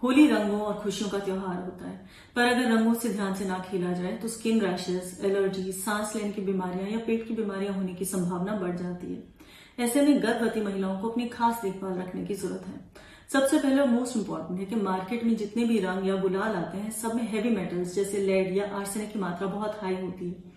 होली रंगों और खुशियों का त्योहार होता है, पर अगर रंगों से ध्यान से ना खेला जाए तो स्किन रैशेस, एलर्जी, सांस लेने की बीमारियां या पेट की बीमारियां होने की संभावना बढ़ जाती है। ऐसे में गर्भवती महिलाओं को अपनी खास देखभाल रखने की जरूरत है। सबसे पहले और मोस्ट इम्पॉर्टेंट है कि मार्केट में जितने भी रंग या गुलाल आते हैं, सब में हैवी मेटल्स जैसे लेड या आर्सेनिक की मात्रा बहुत हाई होती है।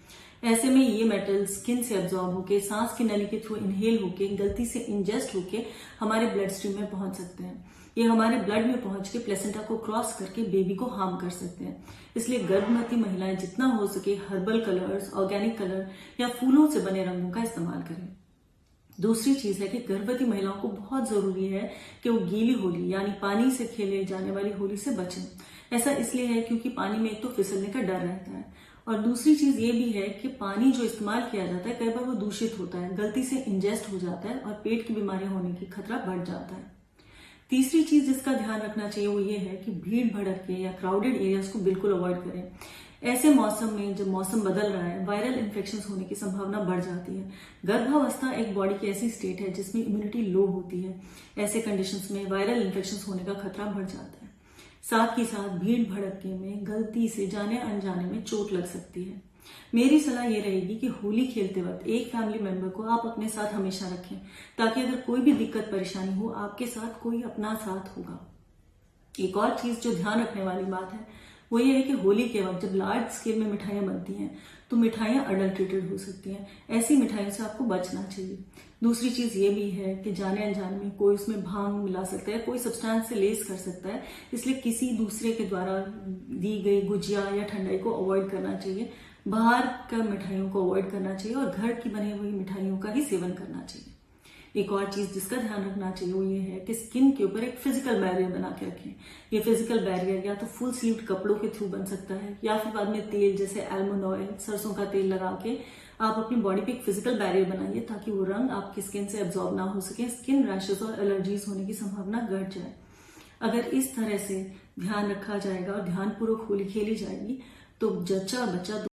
ऐसे में ये मेटल स्किन से एब्जॉर्ब होके, सांस की नली के थ्रू इनहेल होके, गलती से इंजेस्ट होके हमारे ब्लड स्ट्रीम में पहुंच सकते हैं। ये हमारे ब्लड में पहुंच के प्लेसेंटा को क्रॉस करके बेबी को हार्म कर सकते हैं। इसलिए गर्भवती महिलाएं जितना हो सके हर्बल कलर्स, ऑर्गेनिक कलर या फूलों से बने रंगों का इस्तेमाल करें। दूसरी चीज है कि गर्भवती महिलाओं को बहुत जरूरी है कि वो गीली होली यानी पानी से खेले जाने वाली होली से बचें। ऐसा इसलिए है क्योंकि पानी में एक तो फिसलने का डर रहता है, और दूसरी चीज ये भी है कि पानी जो इस्तेमाल किया जाता है कई बार वो दूषित होता है, गलती से इंजेस्ट हो जाता है और पेट की बीमारियां होने की खतरा बढ़ जाता है। तीसरी चीज जिसका ध्यान रखना चाहिए वो ये है कि भीड़ भड़क या क्राउडेड एरियाज को बिल्कुल अवॉइड करें। ऐसे मौसम में जब मौसम बदल रहा है, वायरल इन्फेक्शन होने की संभावना बढ़ जाती है। गर्भावस्था एक बॉडी की ऐसी स्टेट है जिसमें इम्यूनिटी लो होती है। ऐसे कंडीशंस में वायरल इन्फेक्शन होने का खतरा बढ़ जाता है। साथ ही साथ भीड़ भड़के में गलती से जाने अनजाने में चोट लग सकती है। मेरी सलाह ये रहेगी कि होली खेलते वक्त एक फैमिली मेंबर को आप अपने साथ हमेशा रखें, ताकि अगर कोई भी दिक्कत परेशानी हो, आपके साथ कोई अपना साथ होगा। एक और चीज जो ध्यान रखने वाली बात है वो ये है कि होली के वक्त जब लार्ज स्केल में मिठाइयां बनती हैं तो मिठाइयां अडल्ट्रेटेड हो सकती हैं। ऐसी मिठाइयों से आपको बचना चाहिए। दूसरी चीज ये भी है कि जाने अनजाने में कोई उसमें भांग मिला सकता है, कोई सब्सटेंस से लेस कर सकता है। इसलिए किसी दूसरे के द्वारा दी गई गुजिया या ठंडाई को अवॉइड करना चाहिए। बाहर का मिठाइयों को अवॉइड करना चाहिए और घर की बनी हुई मिठाइयों का ही सेवन करना चाहिए। एक और चीज जिसका ध्यान रखना चाहिए वो ये है कि स्किन के ऊपर एक फिजिकल बैरियर बना के रखें। ये फिजिकल बैरियर या तो फुल स्लीव्ड कपड़ों के थ्रू बन सकता है या फिर बाद में तेल जैसे आलमंड ऑयल, सरसों का तेल लगा के आप अपनी बॉडी पे एक फिजिकल बैरियर बनाइए, ताकि वो रंग आपकी स्किन से एब्जॉर्ब ना हो सके, स्किन रैशेस और एलर्जीज होने की संभावना घट जाए। अगर इस तरह से ध्यान रखा जाएगा और ध्यानपूर्वक होली खेली जाएगी तो जच्चा बच्चा